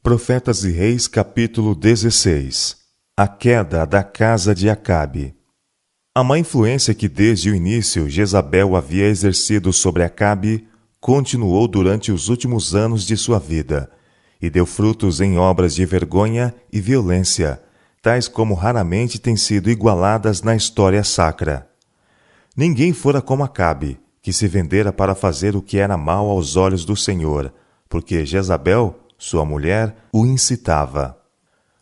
Profetas e Reis, capítulo 16. A queda da casa de Acabe. A má influência que desde o início Jezabel havia exercido sobre Acabe continuou durante os últimos anos de sua vida e deu frutos em obras de vergonha e violência, tais como raramente têm sido igualadas na história sacra. Ninguém fora como Acabe, que se vendera para fazer o que era mal aos olhos do Senhor, porque Jezabel, sua mulher, o incitava.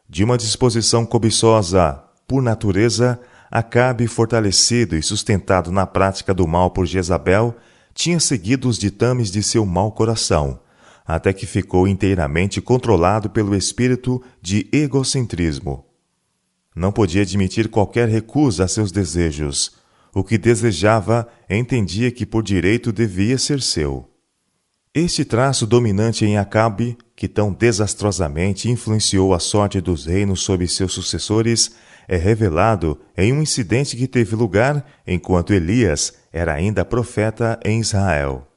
De uma disposição cobiçosa, por natureza, Acabe, fortalecido e sustentado na prática do mal por Jezabel, tinha seguido os ditames de seu mau coração, até que ficou inteiramente controlado pelo espírito de egocentrismo. Não podia admitir qualquer recusa a seus desejos. O que desejava, entendia que por direito devia ser seu. Este traço dominante em Acabe, que tão desastrosamente influenciou a sorte dos reinos sob seus sucessores, é revelado em um incidente que teve lugar enquanto Elias era ainda profeta em Israel.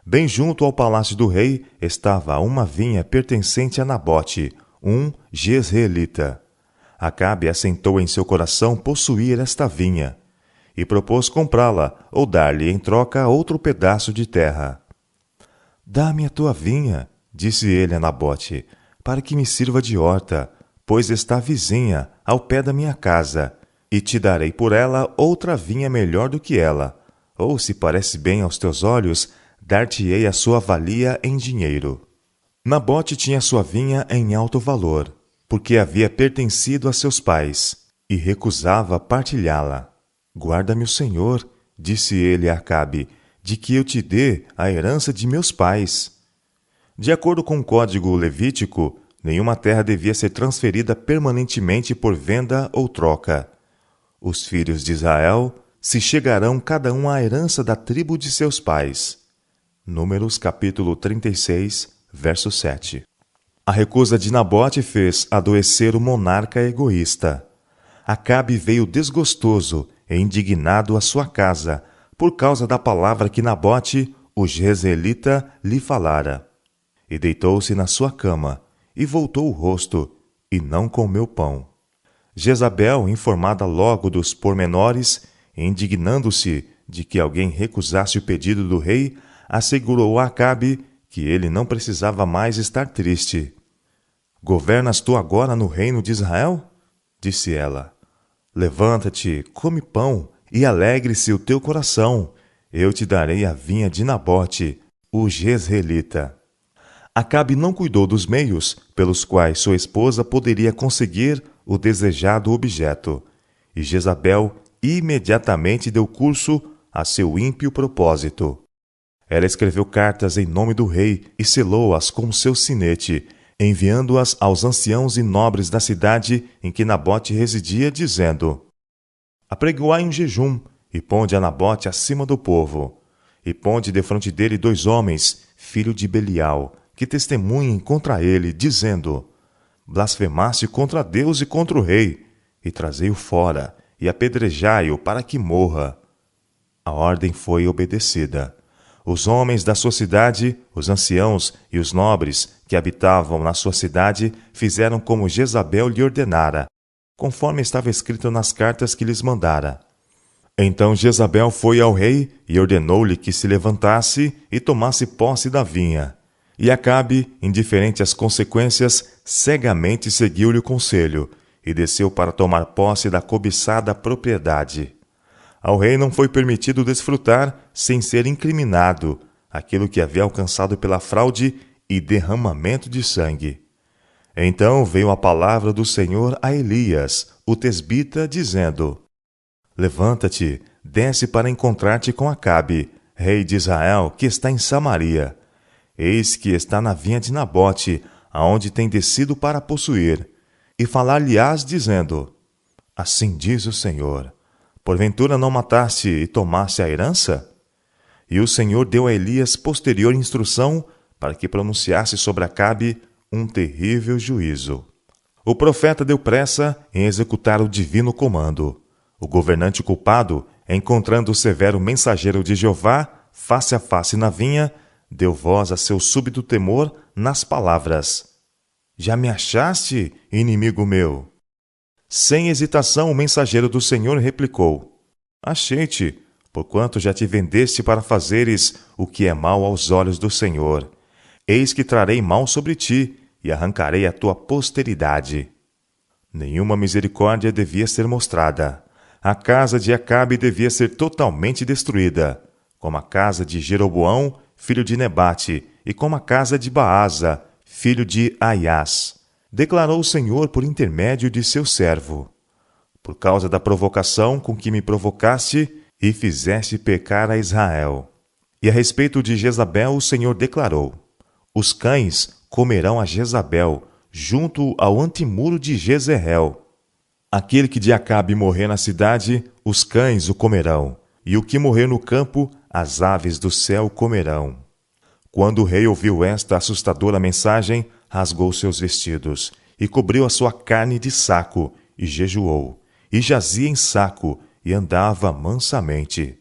Bem junto ao palácio do rei estava uma vinha pertencente a Nabote, um jezreelita. Acabe assentou em seu coração possuir esta vinha, e propôs comprá-la ou dar-lhe em troca outro pedaço de terra. Dá-me a tua vinha, disse ele a Nabote, para que me sirva de horta, pois está vizinha, ao pé da minha casa, e te darei por ela outra vinha melhor do que ela, ou, se parece bem aos teus olhos, dar-te-ei a sua valia em dinheiro. Nabote tinha sua vinha em alto valor, porque havia pertencido a seus pais, e recusava partilhá-la. Guarda-me o Senhor, disse ele a Acabe, de que eu te dê a herança de meus pais. De acordo com o código levítico, nenhuma terra devia ser transferida permanentemente por venda ou troca. Os filhos de Israel se chegarão cada um à herança da tribo de seus pais. Números capítulo 36, verso 7. A recusa de Nabote fez adoecer o monarca egoísta. Acabe veio desgostoso e indignado à sua casa, por causa da palavra que Nabote, o jezreelita, lhe falara. E deitou-se na sua cama, e voltou o rosto, e não comeu pão. Jezabel, informada logo dos pormenores, indignando-se de que alguém recusasse o pedido do rei, assegurou a Acabe que ele não precisava mais estar triste. Governas tu agora no reino de Israel? Disse ela. Levanta-te, come pão, e alegre-se o teu coração. Eu te darei a vinha de Nabote, o jezreelita. Acabe não cuidou dos meios pelos quais sua esposa poderia conseguir o desejado objeto, e Jezabel imediatamente deu curso a seu ímpio propósito. Ela escreveu cartas em nome do rei e selou-as com seu sinete, enviando-as aos anciãos e nobres da cidade em que Nabote residia, dizendo: Apregoai um jejum, e ponde a Nabote acima do povo, e ponde defronte dele 2 homens, filho de Belial, que testemunhem contra ele, dizendo: Blasfemaste contra Deus e contra o rei, e trazei-o fora, e apedrejai-o para que morra. A ordem foi obedecida. Os homens da sua cidade, os anciãos e os nobres que habitavam na sua cidade, fizeram como Jezabel lhe ordenara, conforme estava escrito nas cartas que lhes mandara. Então Jezabel foi ao rei e ordenou-lhe que se levantasse e tomasse posse da vinha. E Acabe, indiferente às consequências, cegamente seguiu-lhe o conselho e desceu para tomar posse da cobiçada propriedade. Ao rei não foi permitido desfrutar, sem ser incriminado, aquilo que havia alcançado pela fraude e derramamento de sangue. Então veio a palavra do Senhor a Elias, o tesbita, dizendo: Levanta-te, desce para encontrar-te com Acabe, rei de Israel, que está em Samaria. Eis que está na vinha de Nabote, aonde tem descido para possuir. E falar-lhe-ás, dizendo: Assim diz o Senhor: Porventura não mataste e tomaste a herança? E o Senhor deu a Elias posterior instrução para que pronunciasse sobre Acabe um terrível juízo. O profeta deu pressa em executar o divino comando. O governante culpado, encontrando o severo mensageiro de Jeová, face a face na vinha, deu voz a seu súbito temor nas palavras: Já me achaste, inimigo meu? Sem hesitação, o mensageiro do Senhor replicou: Achei-te, porquanto já te vendeste para fazeres o que é mal aos olhos do Senhor. Eis que trarei mal sobre ti, e arrancarei a tua posteridade. Nenhuma misericórdia devia ser mostrada. A casa de Acabe devia ser totalmente destruída, como a casa de Jeroboão, filho de Nebate, e como a casa de Baasa, filho de Aias, declarou o Senhor por intermédio de seu servo. Por causa da provocação com que me provocaste e fizeste pecar a Israel. E a respeito de Jezabel, o Senhor declarou: Os cães comerão a Jezabel, junto ao antemuro de Jezreel. Aquele que de Acabe morrer na cidade, os cães o comerão, e o que morrer no campo, as aves do céu comerão. Quando o rei ouviu esta assustadora mensagem, rasgou seus vestidos, e cobriu a sua carne de saco, e jejuou, e jazia em saco, e andava mansamente.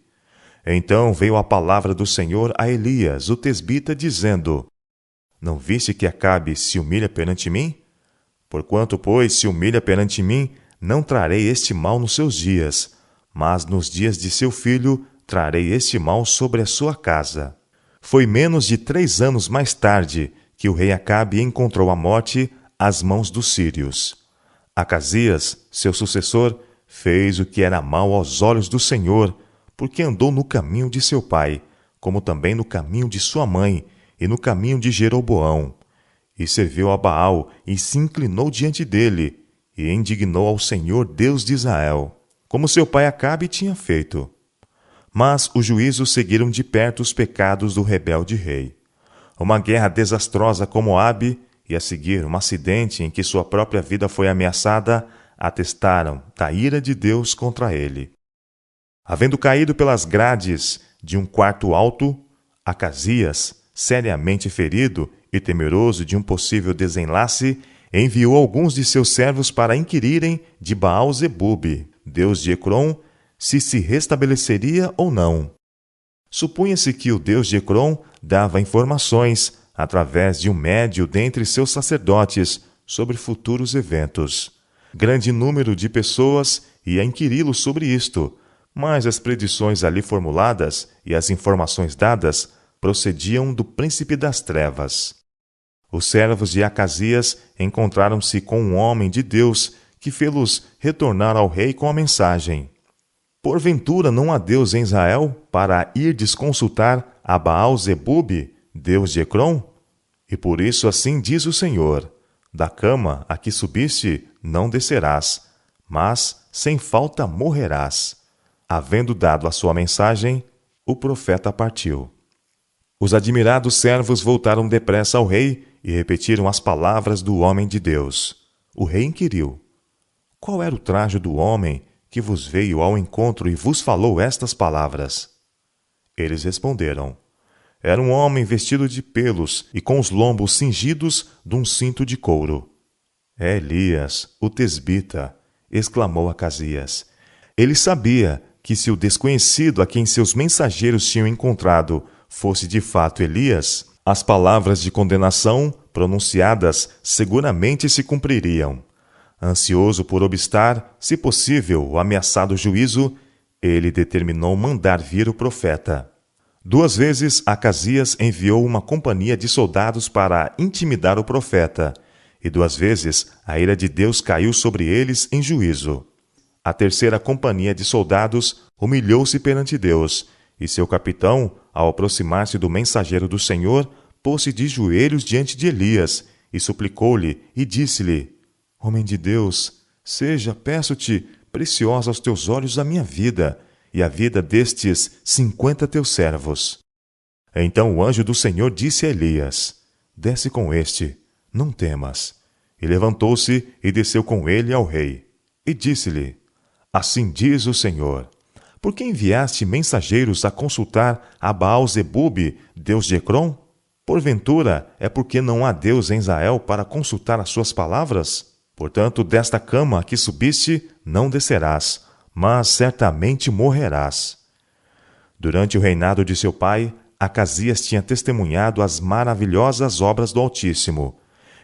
Então veio a palavra do Senhor a Elias, o tesbita, dizendo: Não viste que Acabe se humilha perante mim? Porquanto, pois, se humilha perante mim, não trarei este mal nos seus dias, mas nos dias de seu filho trarei este mal sobre a sua casa. Foi menos de 3 anos mais tarde que o rei Acabe encontrou a morte às mãos dos sírios. Acasias, seu sucessor, fez o que era mal aos olhos do Senhor, porque andou no caminho de seu pai, como também no caminho de sua mãe, e no caminho de Jeroboão. E serviu a Baal, e se inclinou diante dele, e indignou ao Senhor Deus de Israel, como seu pai Acabe tinha feito. Mas os juízos seguiram de perto os pecados do rebelde rei. Uma guerra desastrosa com Moabe, e a seguir um acidente em que sua própria vida foi ameaçada, atestaram da ira de Deus contra ele. Havendo caído pelas grades de um quarto alto, Acasias, seriamente ferido e temeroso de um possível desenlace, enviou alguns de seus servos para inquirirem de Baal-zebub, deus de Ecrom, se restabeleceria ou não. Supunha-se que o deus de Ecrom dava informações, através de um médio dentre seus sacerdotes, sobre futuros eventos. Grande número de pessoas ia inquiri-lo sobre isto, mas as predições ali formuladas e as informações dadas procediam do príncipe das trevas. Os servos de Acasias encontraram-se com um homem de Deus que fê-los retornar ao rei com a mensagem: Porventura não há Deus em Israel para irdes consultar a Baal-zebub, deus de Ecrom? E por isso assim diz o Senhor: Da cama a que subiste não descerás, mas sem falta morrerás. Havendo dado a sua mensagem, o profeta partiu. Os admirados servos voltaram depressa ao rei e repetiram as palavras do homem de Deus. O rei inquiriu: Qual era o traje do homem que vos veio ao encontro e vos falou estas palavras? Eles responderam: Era um homem vestido de pelos e com os lombos cingidos de um cinto de couro. É Elias, o tesbita, exclamou Acasias. Ele sabia que se o desconhecido a quem seus mensageiros tinham encontrado fosse de fato Elias, as palavras de condenação pronunciadas seguramente se cumpririam. Ansioso por obstar, se possível, o ameaçado juízo, ele determinou mandar vir o profeta. 2 vezes Acasias enviou uma companhia de soldados para intimidar o profeta, e 2 vezes a ira de Deus caiu sobre eles em juízo. A 3ª companhia de soldados humilhou-se perante Deus, e seu capitão, ao aproximar-se do mensageiro do Senhor, pôs-se de joelhos diante de Elias, e suplicou-lhe, e disse-lhe: Homem de Deus, seja, peço-te, preciosa aos teus olhos a minha vida, e a vida destes 50 teus servos. Então o anjo do Senhor disse a Elias: Desce com este, não temas. E levantou-se e desceu com ele ao rei. E disse-lhe: Assim diz o Senhor: Por que enviaste mensageiros a consultar a Baal-zebub, deus de Ecrom? Porventura é porque não há Deus em Israel para consultar as suas palavras? Portanto, desta cama a que subiste não descerás, mas certamente morrerás. Durante o reinado de seu pai, Acasias tinha testemunhado as maravilhosas obras do Altíssimo.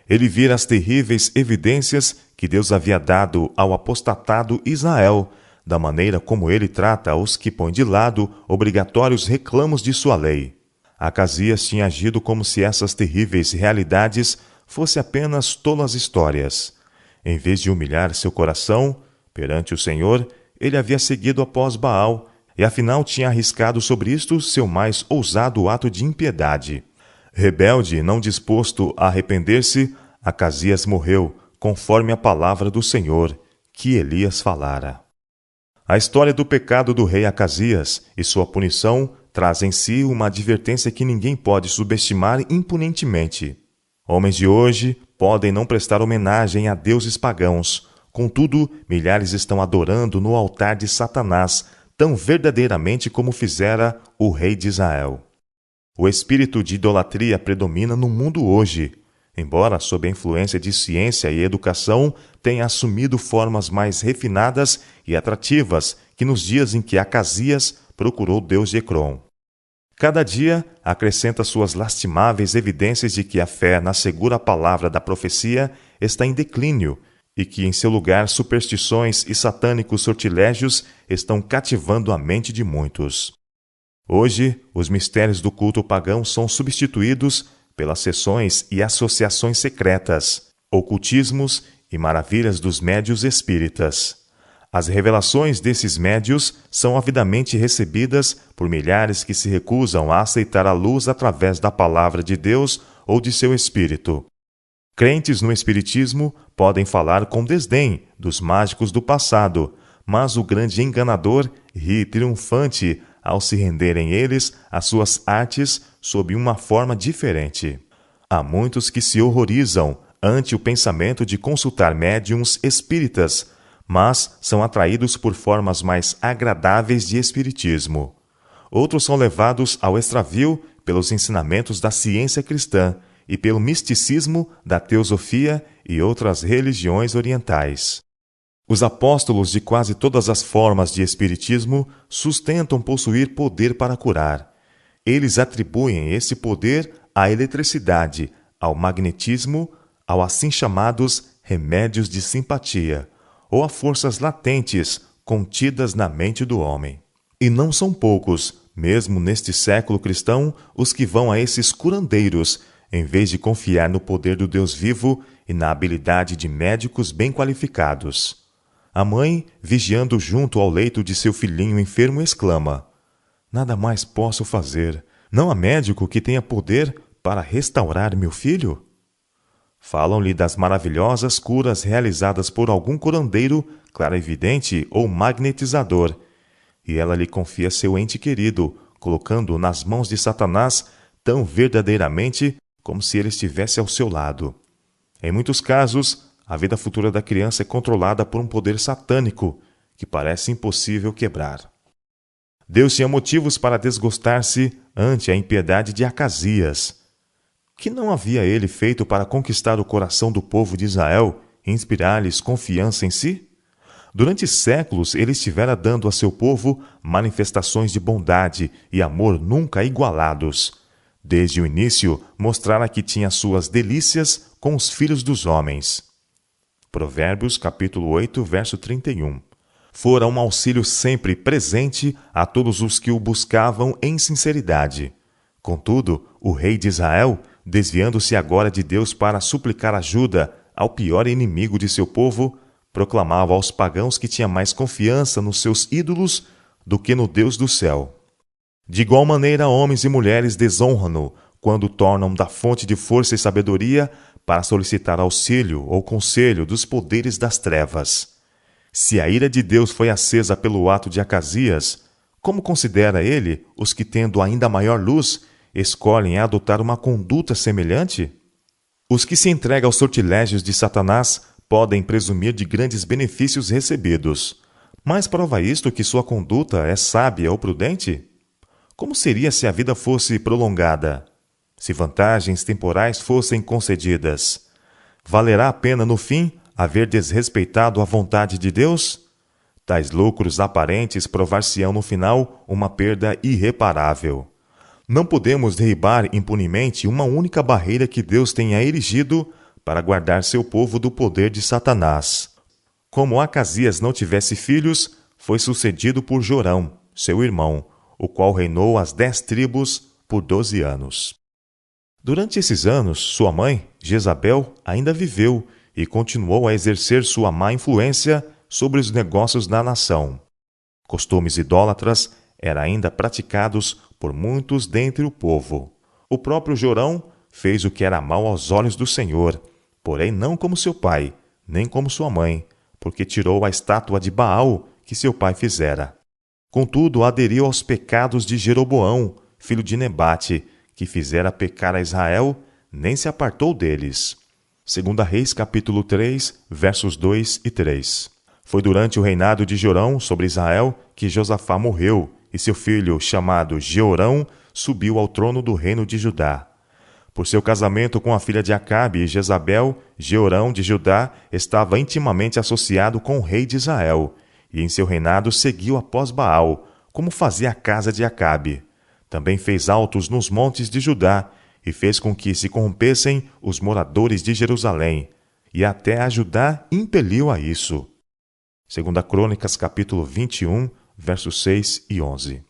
Ele vira as terríveis evidências que Deus havia dado ao apostatado Israel, da maneira como ele trata os que põem de lado obrigatórios reclamos de sua lei. Acasias tinha agido como se essas terríveis realidades fossem apenas tolas histórias. Em vez de humilhar seu coração perante o Senhor, ele havia seguido após Baal e afinal tinha arriscado sobre isto seu mais ousado ato de impiedade. Rebelde e não disposto a arrepender-se, Acasias morreu, conforme a palavra do Senhor, que Elias falara. A história do pecado do rei Acasias e sua punição traz em si uma advertência que ninguém pode subestimar impunemente. Homens de hoje podem não prestar homenagem a deuses pagãos, contudo, milhares estão adorando no altar de Satanás, tão verdadeiramente como fizera o rei de Israel. O espírito de idolatria predomina no mundo hoje, embora sob a influência de ciência e educação tenha assumido formas mais refinadas e atrativas que nos dias em que Acasias procurou Deus de Ecrom. Cada dia acrescenta suas lastimáveis evidências de que a fé na segura palavra da profecia está em declínio e que em seu lugar superstições e satânicos sortilégios estão cativando a mente de muitos. Hoje, os mistérios do culto pagão são substituídos pelas sessões e associações secretas, ocultismos e maravilhas dos médios espíritas. As revelações desses médios são avidamente recebidas por milhares que se recusam a aceitar a luz através da palavra de Deus ou de seu espírito. Crentes no espiritismo podem falar com desdém dos mágicos do passado, mas o grande enganador ri triunfante ao se renderem eles às suas artes sob uma forma diferente. Há muitos que se horrorizam ante o pensamento de consultar médiuns espíritas, mas são atraídos por formas mais agradáveis de espiritismo. Outros são levados ao extravio pelos ensinamentos da ciência cristã e pelo misticismo da teosofia e outras religiões orientais. Os apóstolos de quase todas as formas de espiritismo sustentam possuir poder para curar. Eles atribuem esse poder à eletricidade, ao magnetismo, ao assim chamados remédios de simpatia, ou a forças latentes contidas na mente do homem. E não são poucos, mesmo neste século cristão, os que vão a esses curandeiros, em vez de confiar no poder do Deus vivo e na habilidade de médicos bem qualificados. A mãe, vigiando junto ao leito de seu filhinho enfermo, exclama: "Nada mais posso fazer. Não há médico que tenha poder para restaurar meu filho?" Falam-lhe das maravilhosas curas realizadas por algum curandeiro, clarividente ou magnetizador, e ela lhe confia seu ente querido, colocando-o nas mãos de Satanás tão verdadeiramente como se ele estivesse ao seu lado. Em muitos casos, a vida futura da criança é controlada por um poder satânico que parece impossível quebrar. Deus tinha motivos para desgostar-se ante a impiedade de Acasias. Que não havia ele feito para conquistar o coração do povo de Israel e inspirar-lhes confiança em si? Durante séculos ele estivera dando a seu povo manifestações de bondade e amor nunca igualados. Desde o início, mostrara que tinha suas delícias com os filhos dos homens. Provérbios, capítulo 8, verso 31. Fora um auxílio sempre presente a todos os que o buscavam em sinceridade. Contudo, o rei de Israel, desviando-se agora de Deus para suplicar ajuda ao pior inimigo de seu povo, proclamava aos pagãos que tinha mais confiança nos seus ídolos do que no Deus do céu. De igual maneira, homens e mulheres desonram-no quando tornam da fonte de força e sabedoria para solicitar auxílio ou conselho dos poderes das trevas. Se a ira de Deus foi acesa pelo ato de Acasias, como considera ele os que, tendo ainda maior luz, escolhem adotar uma conduta semelhante? Os que se entregam aos sortilégios de Satanás podem presumir de grandes benefícios recebidos. Mas prova isto que sua conduta é sábia ou prudente? Como seria se a vida fosse prolongada? Se vantagens temporais fossem concedidas? Valerá a pena, no fim, haver desrespeitado a vontade de Deus? Tais lucros aparentes provar-se-ão no final uma perda irreparável. Não podemos derribar impunemente uma única barreira que Deus tenha erigido para guardar seu povo do poder de Satanás. Como Acasias não tivesse filhos, foi sucedido por Jorão, seu irmão, o qual reinou as 10 tribos por 12 anos. Durante esses anos, sua mãe, Jezabel, ainda viveu e continuou a exercer sua má influência sobre os negócios da nação. Costumes idólatras eram ainda praticados por muitos dentre o povo. O próprio Jorão fez o que era mal aos olhos do Senhor, porém não como seu pai, nem como sua mãe, porque tirou a estátua de Baal que seu pai fizera. Contudo, aderiu aos pecados de Jeroboão, filho de Nebate, que fizera pecar a Israel, nem se apartou deles. 2 Reis capítulo 3, versos 2 e 3. Foi durante o reinado de Jorão sobre Israel que Josafá morreu, e seu filho, chamado Jeorão, subiu ao trono do reino de Judá. Por seu casamento com a filha de Acabe e Jezabel, Jeorão de Judá estava intimamente associado com o rei de Israel, e em seu reinado seguiu após Baal, como fazia a casa de Acabe. Também fez altos nos montes de Judá, e fez com que se corrompessem os moradores de Jerusalém, e até a Judá impeliu a isso. 2 Crônicas capítulo 21, versos 6 e 11.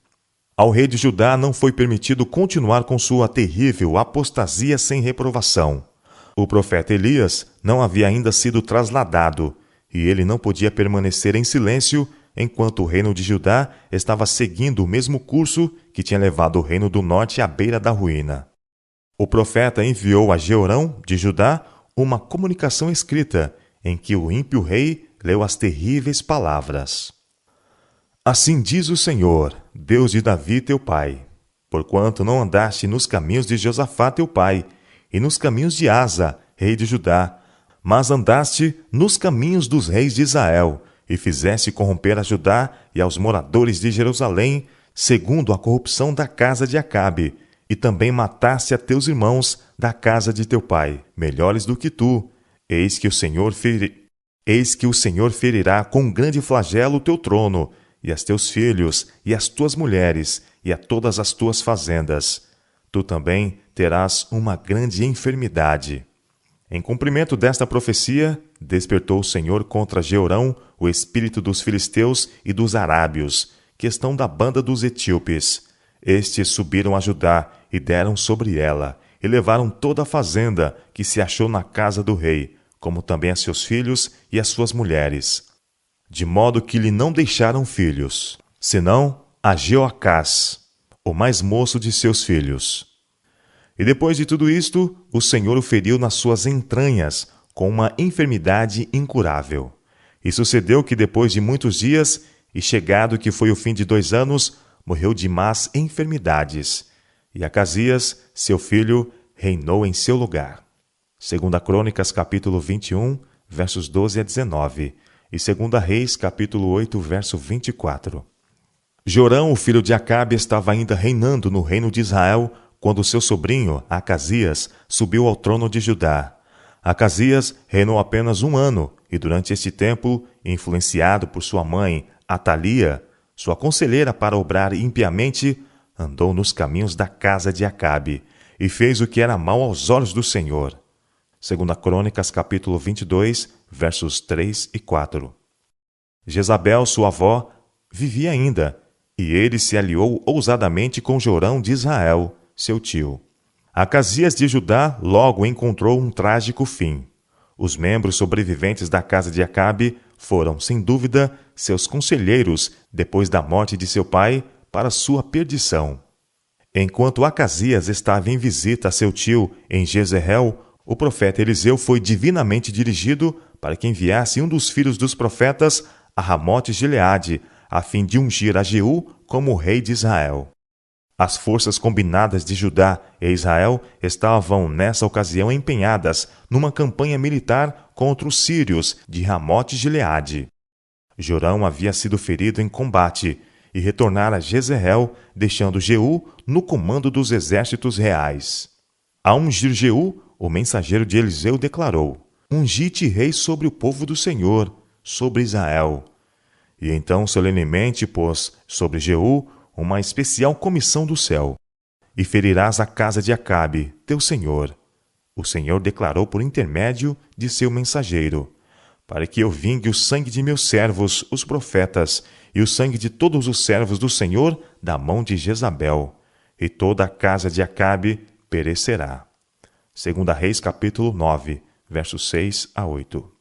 Ao rei de Judá não foi permitido continuar com sua terrível apostasia sem reprovação. O profeta Elias não havia ainda sido trasladado, e ele não podia permanecer em silêncio enquanto o reino de Judá estava seguindo o mesmo curso que tinha levado o reino do norte à beira da ruína. O profeta enviou a Jeorão, de Judá, uma comunicação escrita, em que o ímpio rei leu as terríveis palavras. Assim diz o Senhor, Deus de Davi teu pai, porquanto não andaste nos caminhos de Josafá teu pai, e nos caminhos de Asa, rei de Judá, mas andaste nos caminhos dos reis de Israel, e fizeste corromper a Judá e aos moradores de Jerusalém, segundo a corrupção da casa de Acabe, e também mataste a teus irmãos da casa de teu pai, melhores do que tu. Eis que o Senhor ferirá com grande flagelo o teu trono, e a teus filhos, e as tuas mulheres, e a todas as tuas fazendas. Tu também terás uma grande enfermidade. Em cumprimento desta profecia, despertou o Senhor contra Jeorão o espírito dos filisteus e dos arábios, que estão da banda dos etíopes. Estes subiram a Judá e deram sobre ela, e levaram toda a fazenda que se achou na casa do rei, como também a seus filhos e as suas mulheres. De modo que lhe não deixaram filhos, senão a Jeoacás, o mais moço de seus filhos. E depois de tudo isto, o Senhor o feriu nas suas entranhas, com uma enfermidade incurável. E sucedeu que depois de muitos dias, e chegado que foi o fim de 2 anos, morreu de más enfermidades. E Acasias, seu filho, reinou em seu lugar. 2 Crônicas capítulo 21, versos 12 a 19, e 2 Reis capítulo 8, verso 24. Jorão, o filho de Acabe, estava ainda reinando no reino de Israel, quando seu sobrinho, Acasias, subiu ao trono de Judá. Acasias reinou apenas 1 ano, e durante este tempo, influenciado por sua mãe, Atalia, sua conselheira para obrar impiamente, andou nos caminhos da casa de Acabe, e fez o que era mal aos olhos do Senhor. 2 Crônicas capítulo 22, versos 3 e 4. Jezabel, sua avó, vivia ainda, e ele se aliou ousadamente com Jorão de Israel, seu tio. Acasias de Judá logo encontrou um trágico fim. Os membros sobreviventes da casa de Acabe foram, sem dúvida, seus conselheiros depois da morte de seu pai para sua perdição. Enquanto Acasias estava em visita a seu tio em Jezreel, o profeta Eliseu foi divinamente dirigido para que enviasse um dos filhos dos profetas a Ramote-Gileade, a fim de ungir a Jeú como rei de Israel. As forças combinadas de Judá e Israel estavam, nessa ocasião, empenhadas numa campanha militar contra os sírios de Ramote-Gileade. Jorão havia sido ferido em combate e retornara a Jezreel, deixando Jeú no comando dos exércitos reais. Ao ungir Jeú, o mensageiro de Eliseu declarou: Ungi-te rei sobre o povo do Senhor, sobre Israel. E então solenemente pôs sobre Jeú uma especial comissão do céu: E ferirás a casa de Acabe, teu senhor. o Senhor declarou por intermédio de seu mensageiro: para que eu vingue o sangue de meus servos, os profetas, e o sangue de todos os servos do Senhor da mão de Jezabel, e toda a casa de Acabe perecerá. 2 Reis capítulo 9, versos 6 a 8.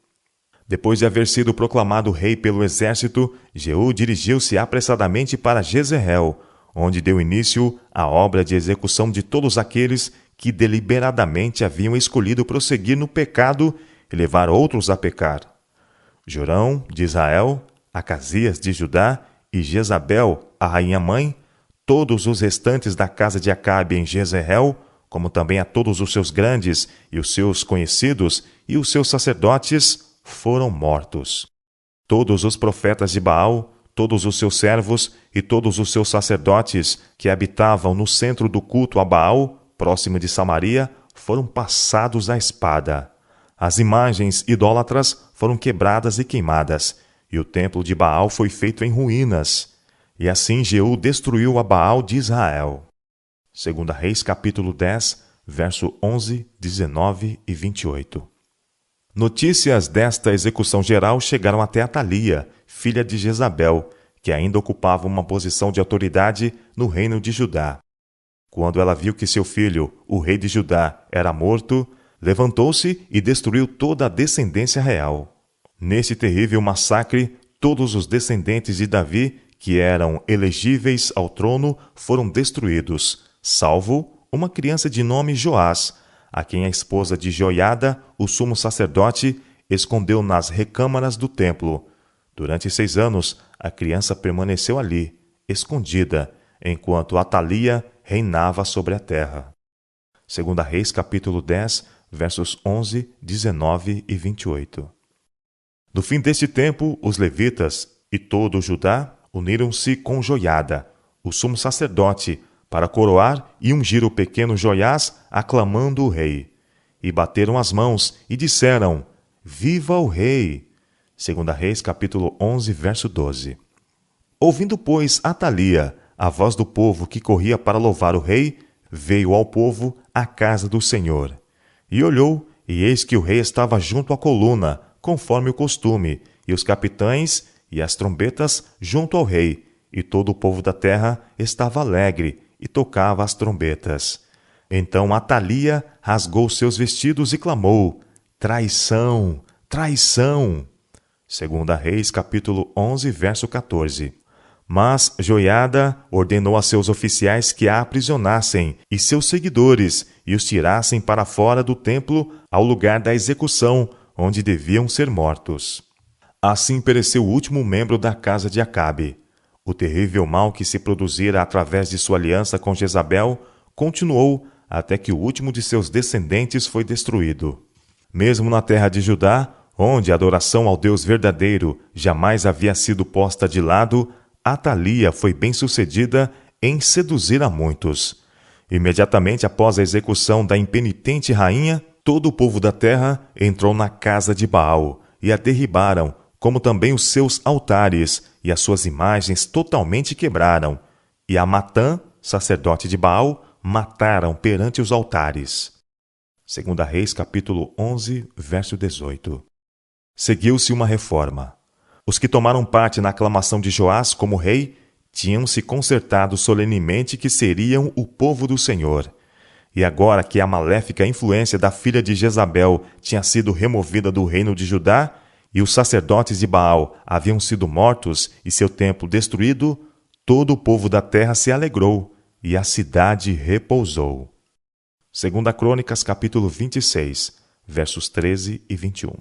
Depois de haver sido proclamado rei pelo exército, Jeú dirigiu-se apressadamente para Jezreel, onde deu início à obra de execução de todos aqueles que deliberadamente haviam escolhido prosseguir no pecado e levar outros a pecar. Jorão, de Israel, Acasias, de Judá, e Jezabel, a rainha-mãe, todos os restantes da casa de Acabe em Jezreel, como também a todos os seus grandes e os seus conhecidos e os seus sacerdotes, foram mortos. Todos os profetas de Baal, todos os seus servos e todos os seus sacerdotes que habitavam no centro do culto a Baal, próximo de Samaria, foram passados à espada. As imagens idólatras foram quebradas e queimadas, e o templo de Baal foi feito em ruínas. E assim Jeú destruiu a Baal de Israel. 2 Reis capítulo 10, verso 11, 19 e 28. Notícias desta execução geral chegaram até Atalia, filha de Jezabel, que ainda ocupava uma posição de autoridade no reino de Judá. Quando ela viu que seu filho, o rei de Judá, era morto, levantou-se e destruiu toda a descendência real. Nesse terrível massacre, todos os descendentes de Davi, que eram elegíveis ao trono, foram destruídos, salvo uma criança de nome Joás, a quem a esposa de Joiada, o sumo sacerdote, escondeu nas recâmaras do templo. Durante 6 anos, a criança permaneceu ali, escondida, enquanto Atalia reinava sobre a terra. 2 Reis capítulo 10, versos 11, 19 e 28. No fim deste tempo, os levitas e todo o Judá uniram-se com Joiada, o sumo sacerdote, para coroar e ungir o pequeno Joiás, aclamando o rei. E bateram as mãos e disseram: Viva o rei! 2 Reis capítulo 11, verso 12. Ouvindo, pois, Atalia a voz do povo que corria para louvar o rei, veio ao povo à casa do Senhor. E olhou, e eis que o rei estava junto à coluna, conforme o costume, e os capitães e as trombetas junto ao rei, e todo o povo da terra estava alegre, e tocava as trombetas. Então Atalia rasgou seus vestidos e clamou: Traição! Traição! 2 Reis capítulo 11, verso 14. Mas Joiada ordenou a seus oficiais que a aprisionassem, e seus seguidores, e os tirassem para fora do templo, ao lugar da execução, onde deviam ser mortos. Assim pereceu o último membro da casa de Acabe. O terrível mal que se produzira através de sua aliança com Jezabel continuou até que o último de seus descendentes foi destruído. Mesmo na terra de Judá, onde a adoração ao Deus verdadeiro jamais havia sido posta de lado, Atalia foi bem-sucedida em seduzir a muitos. Imediatamente após a execução da impenitente rainha, todo o povo da terra entrou na casa de Baal e a derribaram, como também os seus altares, e as suas imagens totalmente quebraram. E a Matã, sacerdote de Baal, mataram perante os altares. 2 Reis capítulo 11, verso 18. Seguiu-se uma reforma. Os que tomaram parte na aclamação de Joás como rei tinham se concertado solenemente que seriam o povo do Senhor. E agora que a maléfica influência da filha de Jezabel tinha sido removida do reino de Judá, e os sacerdotes de Baal haviam sido mortos e seu templo destruído, todo o povo da terra se alegrou, e a cidade repousou. 2 Crônicas capítulo 26, versos 13 e 21.